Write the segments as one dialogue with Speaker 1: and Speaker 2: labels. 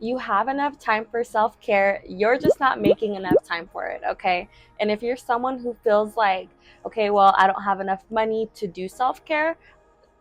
Speaker 1: You have enough time for self-care. You're just not making enough time for it, okay? And if you're someone who feels like, okay, well, I don't have enough money to do self-care,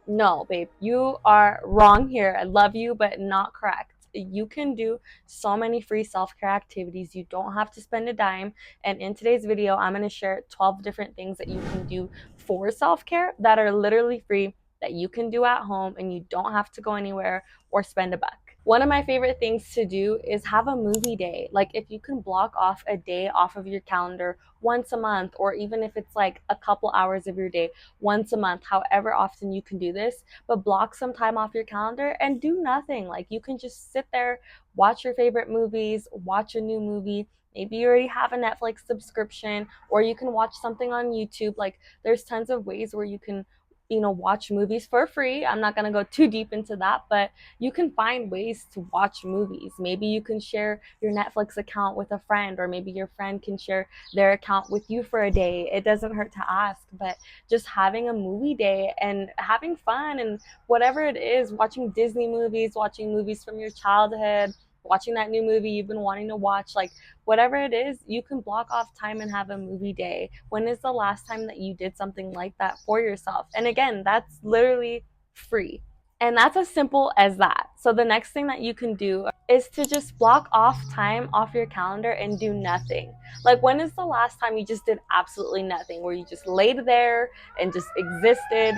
Speaker 1: no, babe, you are wrong here. I love you, but not correct. You can do so many free self care activities. You don't have to spend a dime. And in today's video, I'm going to share 12 different things that you can do for self care that are literally free that you can do at home and you don't have to go anywhere or spend a buck. One of my favorite things to do is have a movie day. Like, if you can block off a day off of your calendar once a month, or even if it's like a couple hours of your day once a month, however often you can do this, but block some time off your calendar and do nothing. Like, you can just sit there, watch your favorite movies, watch a new movie. Maybe you already have a Netflix subscription, or you can watch something on YouTube. Like, there's tons of ways where you can, watch movies for free. I'm not going to go too deep into that, but you can find ways to watch movies. Maybe you can share your Netflix account with a friend, or maybe your friend can share their account with you for a day. It doesn't hurt to ask, but just having a movie day and having fun and whatever it is, watching Disney movies, watching movies from your childhood, watching that new movie you've been wanting to watch, like whatever it is, you can block off time and have a movie day. When is the last time that you did something like that for yourself? And again, that's literally free. And that's as simple as that. So the next thing that you can do is to just block off time off your calendar and do nothing. Like, when is the last time you just did absolutely nothing, where you just laid there and just existed?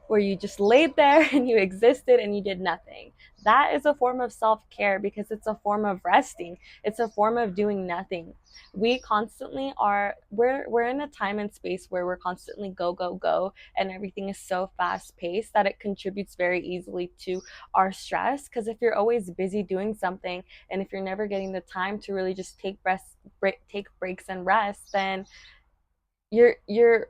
Speaker 1: Where you just laid there and you existed and you did nothing. That is a form of self-care, because it's a form of resting. It's a form of doing nothing. We constantly are, we're in a time and space where we're constantly go, go, go, and everything is so fast paced that it contributes very easily to our stress. Because if you're always busy doing something, and if you're never getting the time to really just take breaks and rest, then you're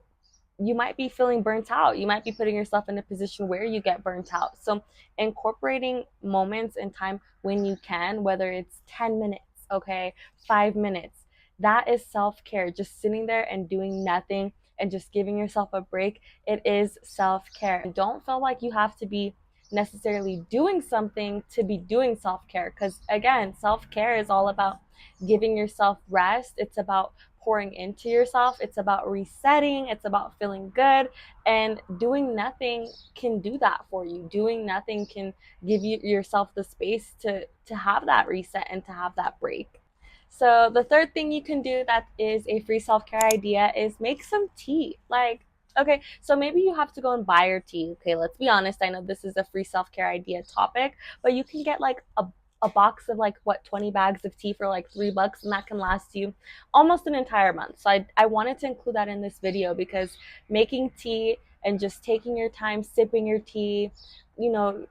Speaker 1: you might be feeling burnt out. You might be putting yourself in a position where you get burnt out. So incorporating moments in time when you can, whether it's 10 minutes, okay, 5 minutes, that is self-care. Just sitting there and doing nothing and just giving yourself a break, it is self-care. Don't feel like you have to be necessarily doing something to be doing self-care, because again, self-care is all about giving yourself rest. It's about pouring into yourself. It's about resetting. It's about feeling good. And doing nothing can do that for you. Doing nothing can give you yourself the space to have that reset and to have that break. So the third thing you can do that is a free self-care idea is make some tea. Like, okay, so maybe you have to go and buy your tea. Okay, let's be honest. I know this is a free self-care idea topic, but you can get like a box of like what, 20 bags of tea for like $3, and that can last you almost an entire month. So I wanted to include that in this video, because making tea and just taking your time sipping your tea, you know,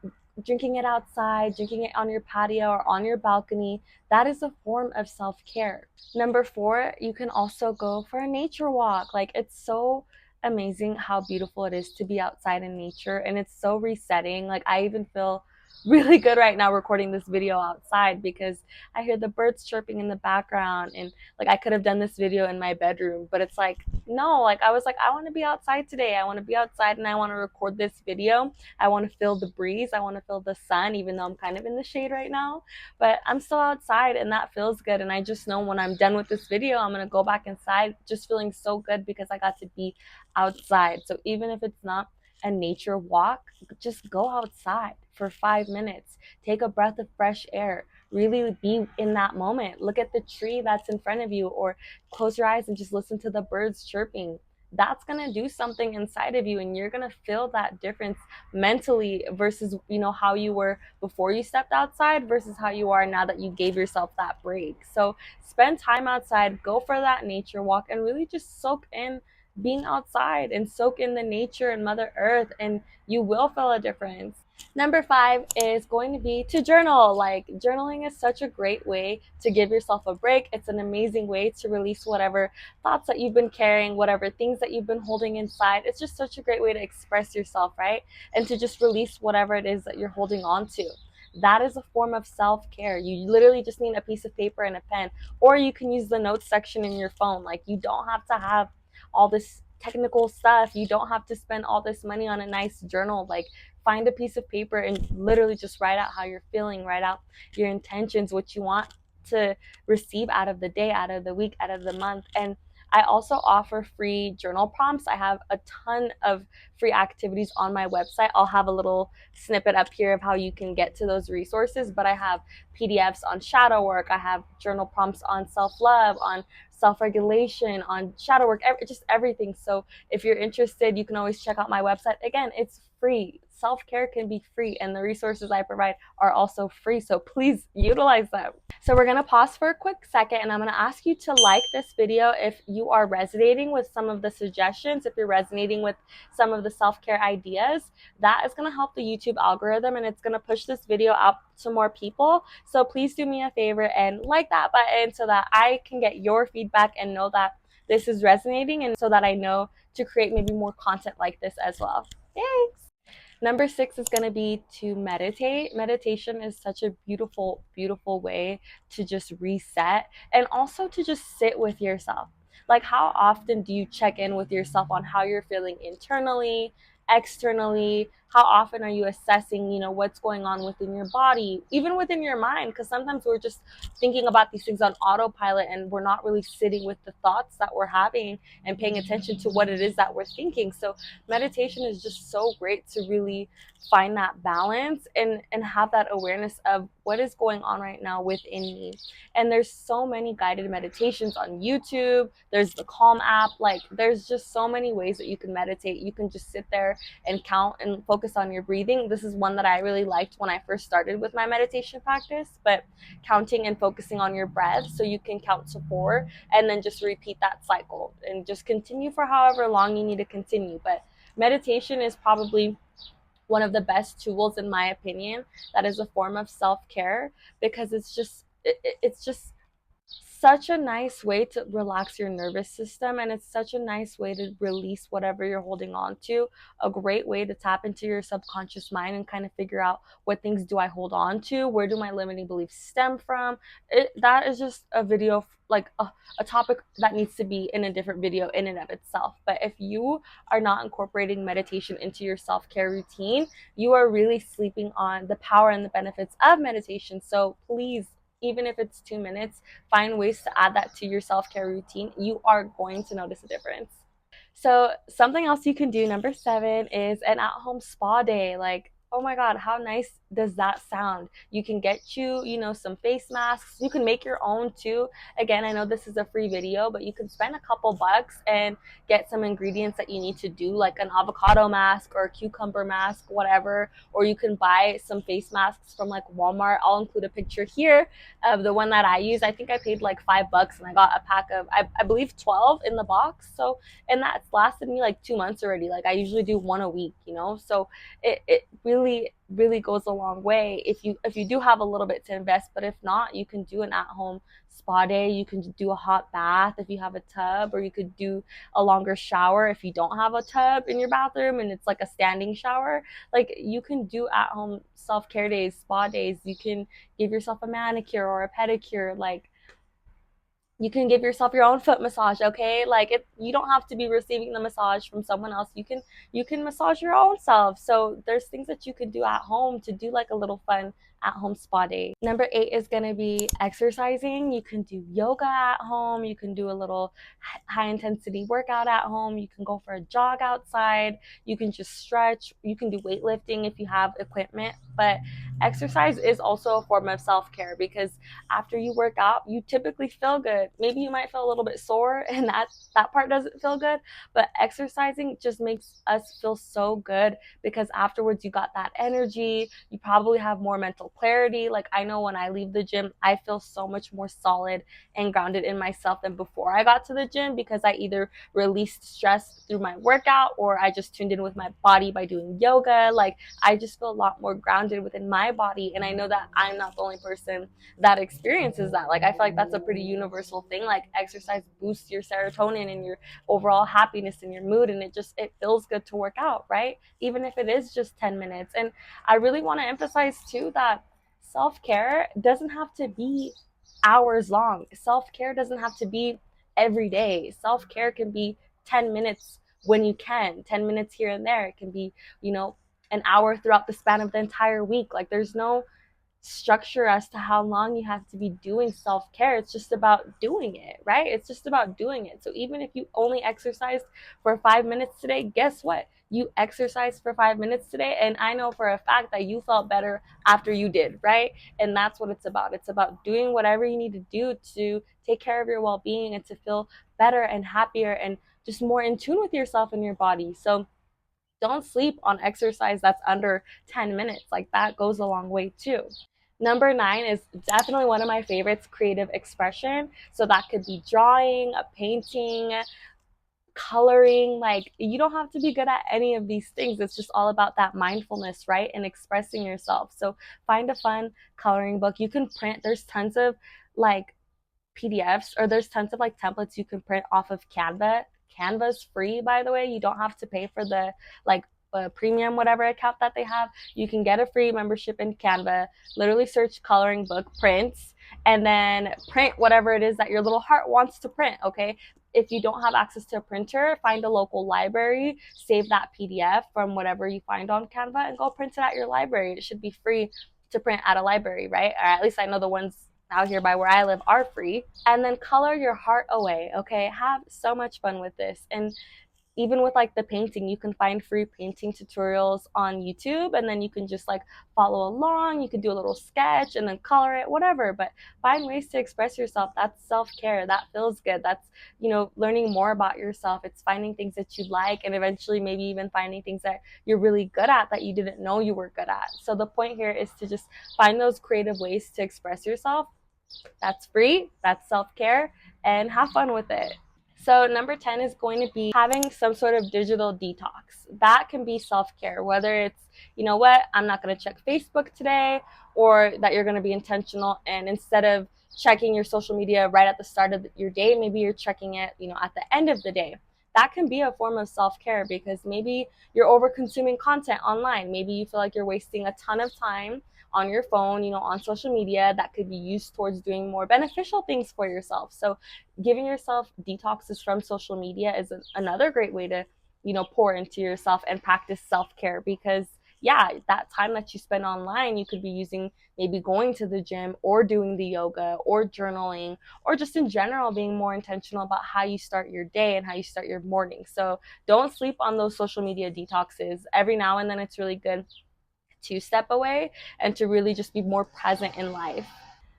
Speaker 1: drinking it outside, drinking it on your patio or on your balcony, that is a form of self-care. Number four, you can also go for a nature walk. Like, it's so amazing how beautiful it is to be outside in nature, and it's so resetting. Like, I even feel really good right now recording this video outside, because I hear the birds chirping in the background, and like, I could have done this video in my bedroom, but it's like, no, like, I was like, I want to be outside today. I want to be outside and I want to record this video. I want to feel the breeze. I want to feel the sun, even though I'm kind of in the shade right now, but I'm still outside and that feels good. And I just know when I'm done with this video, I'm going to go back inside just feeling so good, because I got to be outside. So even if it's not a nature walk, just go outside for 5 minutes. Take a breath of fresh air. Really be in that moment. Look at the tree that's in front of you, or close your eyes and just listen to the birds chirping. That's going to do something inside of you, and you're going to feel that difference mentally versus, how you were before you stepped outside versus how you are now that you gave yourself that break. So spend time outside, go for that nature walk, and really just soak in being outside and soak in the nature and Mother Earth, and you will feel a difference. Number five is going to be to journal. Like, journaling is such a great way to give yourself a break. It's an amazing way to release whatever thoughts that you've been carrying, whatever things that you've been holding inside. It's just such a great way to express yourself, right? And to just release whatever it is that you're holding on to. That is a form of self-care. You literally just need a piece of paper and a pen, or you can use the notes section in your phone. Like, you don't have to have all this technical stuff. You don't have to spend all this money on a nice journal. Like, find a piece of paper and literally just write out how you're feeling, write out your intentions, what you want to receive out of the day, out of the week, out of the month. And I also offer free journal prompts. I have a ton of free activities on my website. I'll have a little snippet up here of how you can get to those resources, but I have PDFs on shadow work. I have journal prompts on self-love, on self-regulation, on shadow work, just everything. So if you're interested, you can always check out my website. Again, it's free. Self-care can be free, and the resources I provide are also free. So please utilize them. So we're going to pause for a quick second, and I'm going to ask you to like this video if you are resonating with some of the suggestions, if you're resonating with some of the self-care ideas. That is going to help the YouTube algorithm, and it's going to push this video out to more people. So please do me a favor and like that button so that I can get your feedback and know that this is resonating, and so that I know to create maybe more content like this as well. Thanks. Number 6 is going to be to meditate. Meditation is such a beautiful, beautiful way to just reset and also to just sit with yourself. Like, how often do you check in with yourself on how you're feeling internally, externally? How often are you assessing, what's going on within your body, even within your mind? Because sometimes we're just thinking about these things on autopilot and we're not really sitting with the thoughts that we're having and paying attention to what it is that we're thinking. So meditation is just so great to really find that balance and have that awareness of what is going on right now within me. And there's so many guided meditations on YouTube. There's the Calm app. Like, there's just so many ways that you can meditate. You can just sit there and count and focus on your breathing. This is one that I really liked when I first started with my meditation practice, but counting and focusing on your breath. So you can count to 4 and then just repeat that cycle and just continue for however long you need to continue. But meditation is probably one of the best tools, in my opinion, that is a form of self-care, because it's just such a nice way to relax your nervous system, and it's such a nice way to release whatever you're holding on to. A great way to tap into your subconscious mind and kind of figure out, what things do I hold on to, where do my limiting beliefs stem from. That is just a video, like a topic that needs to be in a different video in and of itself. But if you are not incorporating meditation into your self-care routine, you are really sleeping on the power and the benefits of meditation. So please, even if it's 2 minutes, find ways to add that to your self-care routine. You are going to notice a difference. So something else you can do, number 7, is an at-home spa day. Like, oh my God, how nice does that sound? You can get some face masks. You can make your own too. Again, I know this is a free video, but you can spend a couple bucks and get some ingredients that you need to do, like an avocado mask or a cucumber mask, whatever. Or you can buy some face masks from like Walmart. I'll include a picture here of the one that I use. I think I paid like $5 and I got a pack of, I believe 12 in the box. So, and that's lasted me like 2 months already. Like, I usually do one a week, so it really goes a long way if you do have a little bit to invest. But if not, you can do an at-home spa day. You can do a hot bath if you have a tub, or you could do a longer shower if you don't have a tub in your bathroom and it's like a standing shower. Like, you can do at-home self-care days, spa days. You can give yourself a manicure or a pedicure. Like, you can give yourself your own foot massage, okay? Like, you don't have to be receiving the massage from someone else. You can massage your own self. So there's things that you can do at home to do like a little fun at-home spa day. Number 8 is going to be exercising. You can do yoga at home. You can do a little high intensity workout at home. You can go for a jog outside. You can just stretch. You can do weightlifting if you have equipment. But exercise is also a form of self-care, because after you work out, you typically feel good. Maybe you might feel a little bit sore, and that part doesn't feel good, but exercising just makes us feel so good, because afterwards you got that energy. You probably have more mental clarity. Like, I know when I leave the gym, I feel so much more solid and grounded in myself than before I got to the gym, because I either released stress through my workout, or I just tuned in with my body by doing yoga. Like, I just feel a lot more grounded within my body, and I know that I'm not the only person that experiences that. Like, I feel like that's a pretty universal thing. Like, exercise boosts your serotonin and your overall happiness and your mood, and it feels good to work out, right? Even if it is just 10 minutes. And I really want to emphasize too that self-care doesn't have to be hours long. Self-care doesn't have to be every day. Self-care can be 10 minutes when you can, 10 minutes here and there. It can be, an hour throughout the span of the entire week. Like there's no structure as to how long you have to be doing self-care. It's just about doing it, right? It's just about doing it. So even if you only exercised for 5 minutes today, guess what? You exercised for 5 minutes today, and I know for a fact that you felt better after you did, right? And that's what it's about. It's about doing whatever you need to do to take care of your well-being and to feel better and happier and just more in tune with yourself and your body. So don't sleep on exercise that's under 10 minutes. Like that goes a long way too. Number 9 is definitely one of my favorites, creative expression. So that could be drawing, painting, coloring. Like you don't have to be good at any of these things. It's just all about that mindfulness, right? And expressing yourself. So find a fun coloring book. You can print, there's tons of like PDFs, or there's tons of like templates you can print off of Canva. Canva's free, by the way. You don't have to pay for the like premium whatever account that they have. You can get a free membership in Canva. Literally search coloring book prints and then print whatever it is that your little heart wants to print. Okay, if you don't have access to a printer, find a local library, save that PDF from whatever you find on Canva, and go print it at your library. It should be free to print at a library, right? Or at least I know the ones out here by where I live are free. And then color your heart away, okay? Have so much fun with this. And even with like the painting, you can find free painting tutorials on YouTube, and then you can just like follow along. You can do a little sketch and then color it, whatever. But find ways to express yourself. That's self-care. That feels good. That's, learning more about yourself. It's finding things that you like, and eventually maybe even finding things that you're really good at that you didn't know you were good at. So the point here is to just find those creative ways to express yourself. That's free, that's self-care, and have fun with it. So number 10 is going to be having some sort of digital detox. That can be self-care, whether it's, you know what, I'm not going to check Facebook today, or that you're going to be intentional, and instead of checking your social media right at the start of your day, maybe you're checking it, at the end of the day. That can be a form of self-care, because maybe you're over consuming content online. Maybe you feel like you're wasting a ton of time on your phone, on social media that could be used towards doing more beneficial things for yourself. So giving yourself detoxes from social media is another great way to, pour into yourself and practice self-care, because yeah, that time that you spend online, you could be using maybe going to the gym or doing the yoga or journaling, or just in general being more intentional about how you start your day and how you start your morning. So don't sleep on those social media detoxes. Every now and then it's really good to step away and to really just be more present in life.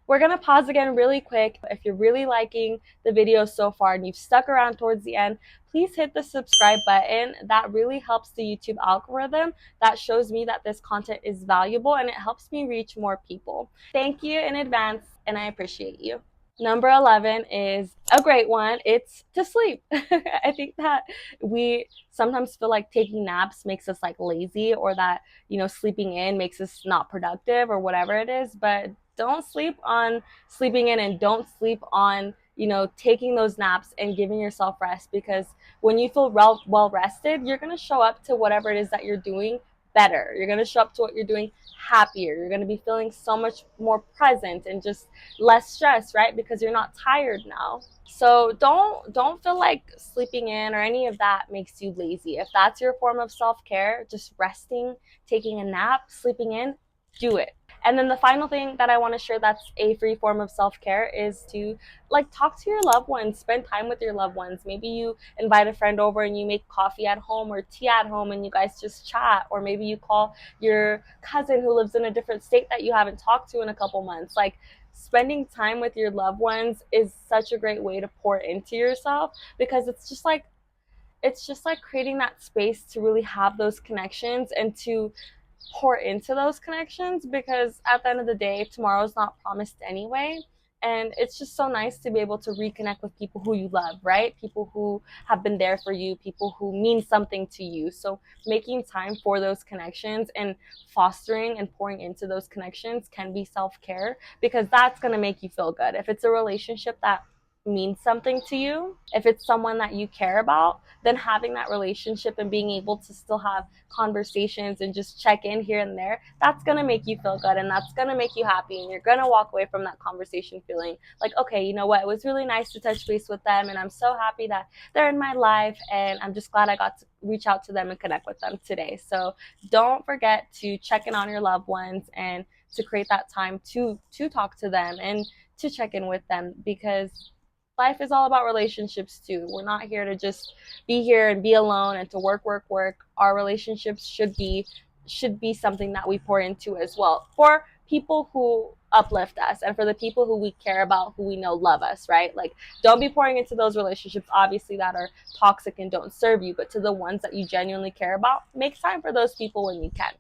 Speaker 1: We're going to pause again really quick. If you're really liking the video so far and you've stuck around towards the end, please hit the subscribe button. That really helps the YouTube algorithm. That shows me that this content is valuable, and it helps me reach more people. Thank you in advance, and I appreciate you. Number 11 is a great one. It's to sleep. I think that we sometimes feel like taking naps makes us like lazy, or that, sleeping in makes us not productive or whatever it is. But don't sleep on sleeping in, and don't sleep on, taking those naps and giving yourself rest, because when you feel well rested, you're going to show up to whatever it is that you're doing better. You're going to show up to what you're doing happier. You're going to be feeling so much more present and just less stress, right? Because you're not tired now. So don't feel like sleeping in or any of that makes you lazy. If that's your form of self-care, just resting, taking a nap, sleeping in, do it. And then the final thing that I want to share that's a free form of self-care is to talk to your loved ones, spend time with your loved ones. Maybe you invite a friend over and you make coffee at home or tea at home and you guys just chat, or maybe you call your cousin who lives in a different state that you haven't talked to in a couple months. Spending time with your loved ones is such a great way to pour into yourself, because it's just like creating that space to really have those connections and to pour into those connections, because at the end of the day, tomorrow's not promised anyway. And it's just so nice to be able to reconnect with people who you love, right? People who have been there for you, people who mean something to you. So making time for those connections and fostering and pouring into those connections can be self-care, because that's going to make you feel good. If it's a relationship that means something to you, if it's someone that you care about, then having that relationship and being able to still have conversations and just check in here and there, that's going to make you feel good and that's going to make you happy. And you're going to walk away from that conversation feeling like, okay, you know what? It was really nice to touch base with them. And I'm so happy that they're in my life. And I'm just glad I got to reach out to them and connect with them today. So don't forget to check in on your loved ones and to create that time to talk to them and to check in with them, because life is all about relationships too. We're not here to just be here and be alone and to work. Our relationships should be something that we pour into as well, for people who uplift us and for the people who we care about, who we know love us, right? Like, don't be pouring into those relationships obviously that are toxic and don't serve you, but to the ones that you genuinely care about, make time for those people when you can.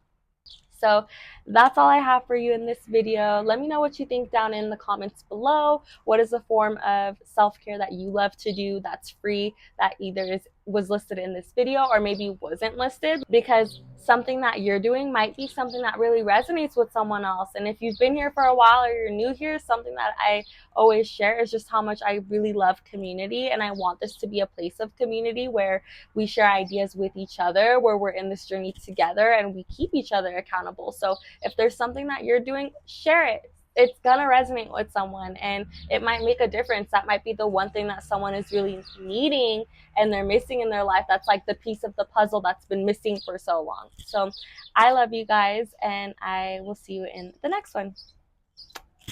Speaker 1: So that's all I have for you in this video. Let me know what you think down in the comments below. What is a form of self-care that you love to do that's free, that either was listed in this video or maybe wasn't listed? Because something that you're doing might be something that really resonates with someone else. And if you've been here for a while or you're new here, something that I always share is just how much I really love community, and I want this to be a place of community where we share ideas with each other, where we're in this journey together and we keep each other accountable. So if there's something that you're doing, share it. It's gonna resonate with someone and it might make a difference. That might be the one thing that someone is really needing and they're missing in their life. That's like the piece of the puzzle that's been missing for so long. So I love you guys and I will see you in the next one.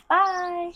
Speaker 1: Bye.